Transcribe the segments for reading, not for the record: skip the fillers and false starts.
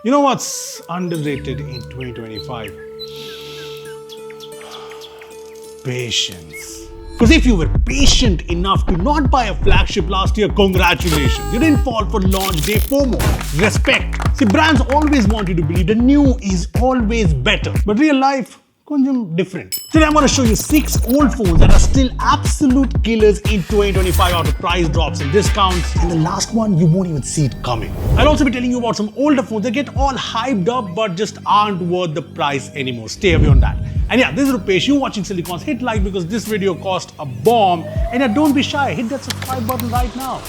You know what's underrated in 2025? Patience. Because if you were patient enough to not buy a flagship last year, congratulations. You didn't fall for launch day FOMO. Respect. See, brands always want you to believe the new is always better. But real life, different. Today I'm going to show you 6 old phones that are still absolute killers in 2025 out of price drops and discounts. And the last one, you won't even see it coming. I'll also be telling you about some older phones that get all hyped up but just aren't worth the price anymore. Stay away on that. And yeah, this is Rupesh. You're watching Silicons. Hit like because this video cost a bomb. And yeah, don't be shy. Hit that subscribe button right now.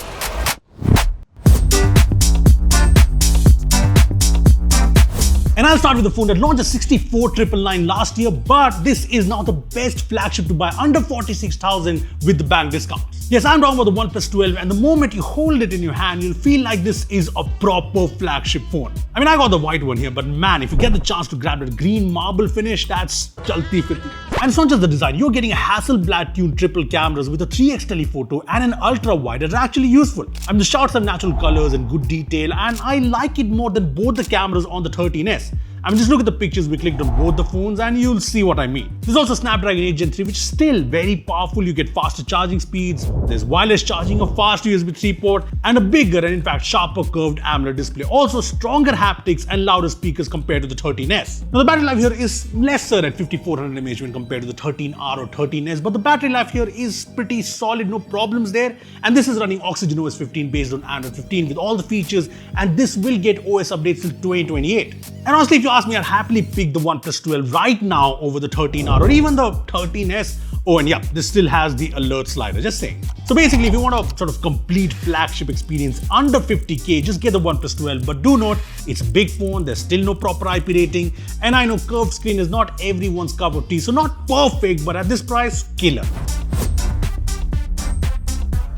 And I'll start with the phone that launched at 64,999 last year, but this is now the best flagship to buy under 46,000 with the bank discount. Yes, I'm talking about the OnePlus 12, and the moment you hold it in your hand, you'll feel like this is a proper flagship phone. I mean, I got the white one here, but man, if you get the chance to grab that green marble finish, that's chalti firti. And it's not just the design, you're getting a Hasselblad tuned triple cameras with a 3x telephoto and an ultra wide that are actually useful. I mean, the shots have natural colors and good detail, and I like it more than both the cameras on the 13S. I mean, just look at the pictures we clicked on both the phones and you'll see what I mean. There's also Snapdragon 8 Gen 3, which is still very powerful. You get faster charging speeds, there's wireless charging, a fast USB 3 port, and a bigger and in fact sharper curved AMOLED display. Also stronger haptics and louder speakers compared to the 13S. Now the battery life here is lesser at 5400 mAh when compared to the 13R or 13S, but the battery life here is pretty solid, no problems there. And this is running Oxygen OS 15 based on Android 15 with all the features, and this will get OS updates till 2028. And honestly, if you ask me, I'd happily pick the OnePlus 12 right now over the 13R or even the 13S. Oh, and yeah, this still has the alert slider, just saying. So basically, if you want a sort of complete flagship experience under 50k, just get the OnePlus 12. But do note, it's a big phone, there's still no proper IP rating. And I know curved screen is not everyone's cup of tea, so not perfect, but at this price, killer.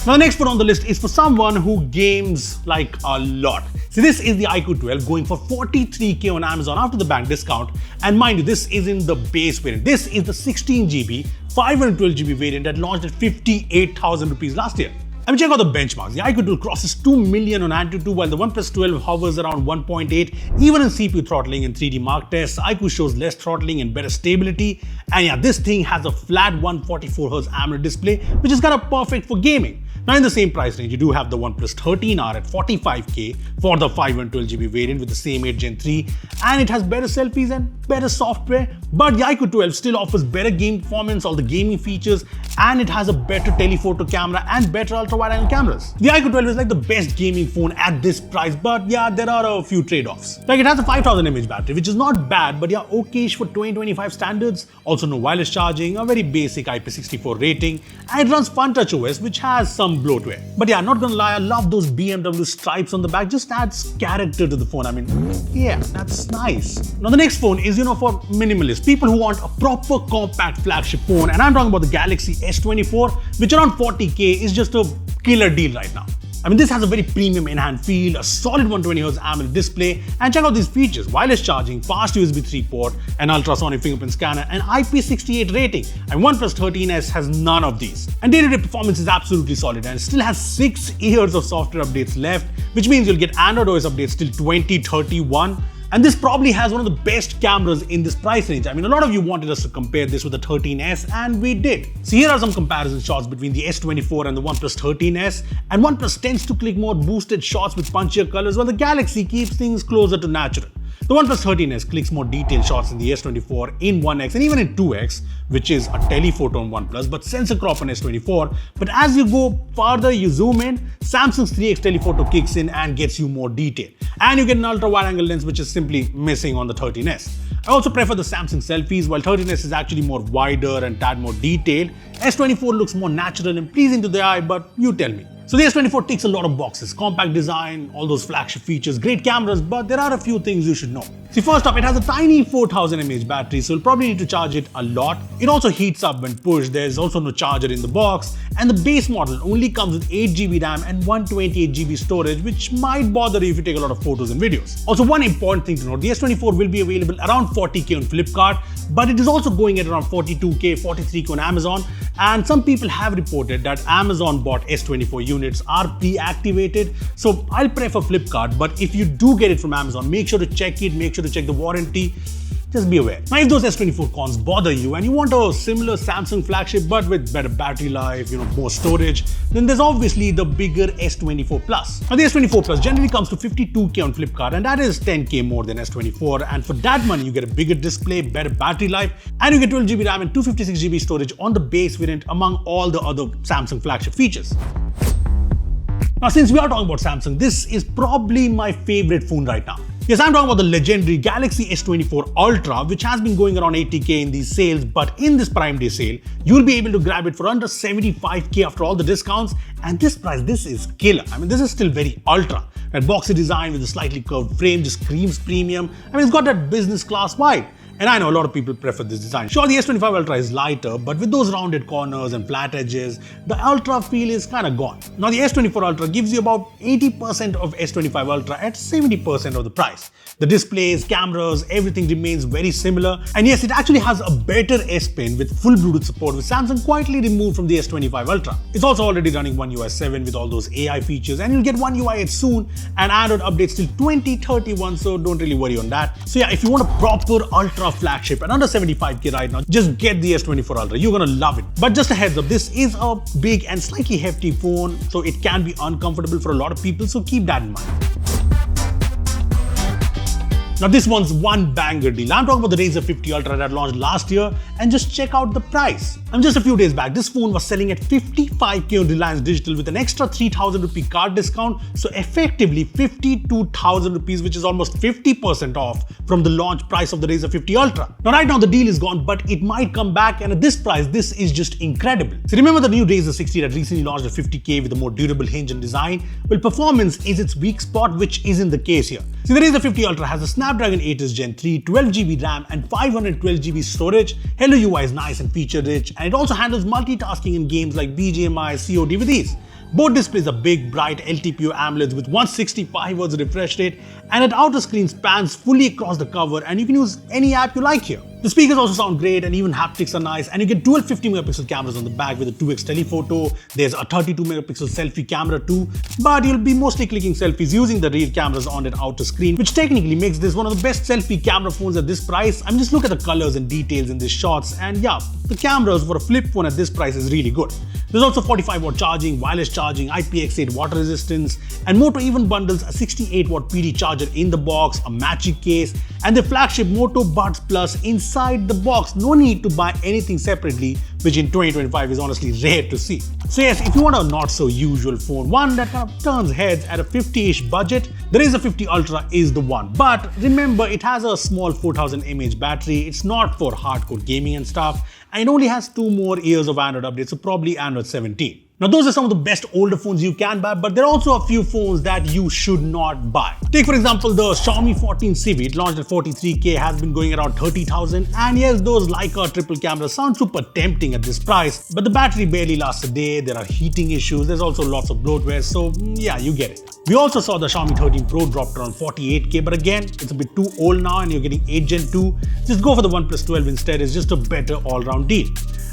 Now the next phone on the list is for someone who games like a lot. So this is the iQOO 12 going for 43k on Amazon after the bank discount. And mind you, this is in the base variant. This is the 16GB, 512GB variant that launched at 58,000 rupees last year. I mean, check out the benchmarks. The iQOO 12 crosses 2 million on AnTuTu, while the OnePlus 12 hovers around 1.8. Even in CPU throttling and 3D Mark tests, iQOO shows less throttling and better stability. And yeah, this thing has a flat 144Hz AMOLED display, which is kind of perfect for gaming. Now in the same price range, you do have the OnePlus 13R at 45k for the 512GB variant with the same 8 Gen 3, and it has better selfies and better software. But the iQOO 12 still offers better game performance, all the gaming features, and it has a better telephoto camera and better ultra-wide-angle cameras. The iQOO 12 is like the best gaming phone at this price, but yeah, there are a few trade-offs. Like it has a 5000 mAh battery, which is not bad, but yeah, okayish for 2025 standards. Also no wireless charging, a very basic IP64 rating, and it runs FunTouch OS, which has some bloatware. But yeah, not gonna lie, I love those BMW stripes on the back, just adds character to the phone. I mean, yeah, that's nice. Now the next phone is, for minimalists, people who want a proper compact flagship phone, and I'm talking about the Galaxy S24, which around 40k is just a killer deal right now. I mean, this has a very premium in-hand feel, a solid 120Hz AMOLED display, and check out these features: wireless charging, fast USB 3 port, an ultrasonic fingerprint scanner, and IP68 rating. And OnePlus 13S has none of these. And day-to-day performance is absolutely solid, and it still has 6 years of software updates left, which means you'll get Android OS updates till 2031. And this probably has one of the best cameras in this price range. I mean, a lot of you wanted us to compare this with the 13S, and we did. So here are some comparison shots between the S24 and the OnePlus 13S. And OnePlus tends to click more boosted shots with punchier colors, while the Galaxy keeps things closer to natural. The OnePlus 13S clicks more detailed shots in the S24 in 1x and even in 2x, which is a telephoto on OnePlus, but sensor crop on S24. But as you go farther, you zoom in, Samsung's 3x telephoto kicks in and gets you more detail. And you get an ultra-wide-angle lens, which is simply missing on the 13S. I also prefer the Samsung selfies, while 13S is actually more wider and tad more detailed. S24 looks more natural and pleasing to the eye, but you tell me. So the S24 ticks a lot of boxes: compact design, all those flagship features, great cameras, but there are a few things you should know. See, first up, it has a tiny 4000 mAh battery, so you'll probably need to charge it a lot. It also heats up when pushed. There's also no charger in the box, and the base model only comes with 8GB RAM and 128GB storage, which might bother you if you take a lot of photos and videos. Also, one important thing to note, the S24 will be available around 40K on Flipkart, but it is also going at around 42K, 43K on Amazon, and some people have reported that Amazon bought S24 units are pre-activated, so I'll prefer Flipkart, but if you do get it from Amazon, make sure to check it, make sure to check the warranty. Just be aware. Now, if those S24 cons bother you and you want a similar Samsung flagship but with better battery life, more storage, then there's obviously the bigger S24 Plus. Now, the S24 Plus generally comes to 52K on Flipkart, and that is 10K more than S24. And for that money, you get a bigger display, better battery life, and you get 12GB RAM and 256GB storage on the base variant among all the other Samsung flagship features. Now, since we are talking about Samsung, this is probably my favorite phone right now. Yes, I'm talking about the legendary Galaxy S24 Ultra, which has been going around 80K in these sales, but in this Prime Day sale, you'll be able to grab it for under 75K after all the discounts, and this price, this is killer. I mean, this is still very ultra. That boxy design with a slightly curved frame just screams premium. I mean, it's got that business class vibe. And I know a lot of people prefer this design. Sure, the S25 Ultra is lighter, but with those rounded corners and flat edges, the Ultra feel is kind of gone. Now, the S24 Ultra gives you about 80% of S25 Ultra at 70% of the price. The displays, cameras, everything remains very similar. And yes, it actually has a better S Pen with full Bluetooth support, with Samsung quietly removed from the S25 Ultra. It's also already running One UI 7 with all those AI features, and you'll get One UI 8 soon, and Android updates till 2031, so don't really worry on that. So yeah, if you want a proper Ultra flagship at under 75K right now, just get the S24 Ultra. You're gonna love it. But just a heads up, this is a big and slightly hefty phone, so it can be uncomfortable for a lot of people, so keep that in mind. Now, this one's one banger deal. I'm talking about the Razer 50 Ultra that launched last year, and just check out the price. Just a few days back, this phone was selling at 55K on Reliance Digital with an extra 3,000 rupee card discount, so effectively 52,000 rupees, which is almost 50% off from the launch price of the Razer 50 Ultra. Now, right now the deal is gone, but it might come back, and at this price, this is just incredible. So remember the new Razer 60 that recently launched at 50K with a more durable hinge and design? Well, performance is its weak spot, which isn't the case here. See, the Razer 50 Ultra has a Snapdragon 8 Gen 3, 12GB RAM and 512GB storage. Hello UI is nice and feature-rich, and it also handles multitasking in games like BGMI, COD with ease. Both displays are big, bright LTPO AMOLEDs with 165Hz refresh rate, and an outer screen spans fully across the cover, and you can use any app you like here. The speakers also sound great, and even haptics are nice, and you get dual 50MP cameras on the back with a 2x telephoto. There's a 32MP selfie camera too, but you'll be mostly clicking selfies using the rear cameras on that outer screen, which technically makes this one of the best selfie camera phones at this price. Just look at the colors and details in these shots, and yeah, the cameras for a flip phone at this price is really good. There's also 45W charging, wireless charging, IPX8 water resistance, and Moto even bundles a 68W PD charger in the box, a matching case, and the flagship Moto Buds Plus inside the box. No need to buy anything separately, which in 2025 is honestly rare to see. So yes, if you want a not so usual phone, one that kind of turns heads at a 50-ish budget, the Razer 50 Ultra is the one. But remember, it has a small 4000 mAh battery. It's not for hardcore gaming and stuff, and it only has 2 more years of Android updates, so probably Android 17. Now, those are some of the best older phones you can buy, but there are also a few phones that you should not buy. Take, for example, the Xiaomi 14 Civi. It launched at 43K, has been going around 30,000. And yes, those Leica triple cameras sound super tempting at this price, but the battery barely lasts a day. There are heating issues. There's also lots of bloatware, so yeah, you get it. We also saw the Xiaomi 13 Pro dropped around 48K, but again, it's a bit too old now and you're getting 8 Gen 2. Just go for the OnePlus 12 instead. It's just a better all-round deal.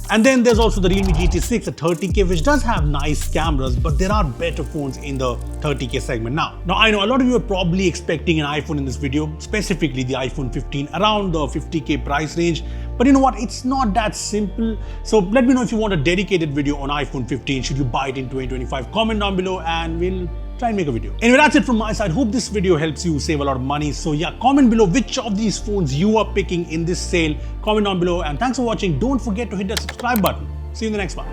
And then there's also the Realme GT6 at 30K, which does have nice cameras, but there are better phones in the 30K segment now. Now, I know a lot of you are probably expecting an iPhone in this video, specifically the iPhone 15 around the 50K price range. But you know what? It's not that simple. So let me know if you want a dedicated video on iPhone 15. Should you buy it in 2025? Comment down below and we'll try and make a video. Anyway, that's it from my side. Hope this video helps you save a lot of money. So yeah, comment below which of these phones you are picking in this sale. Comment down below, and thanks for watching. Don't forget to hit that subscribe button. See you in the next one.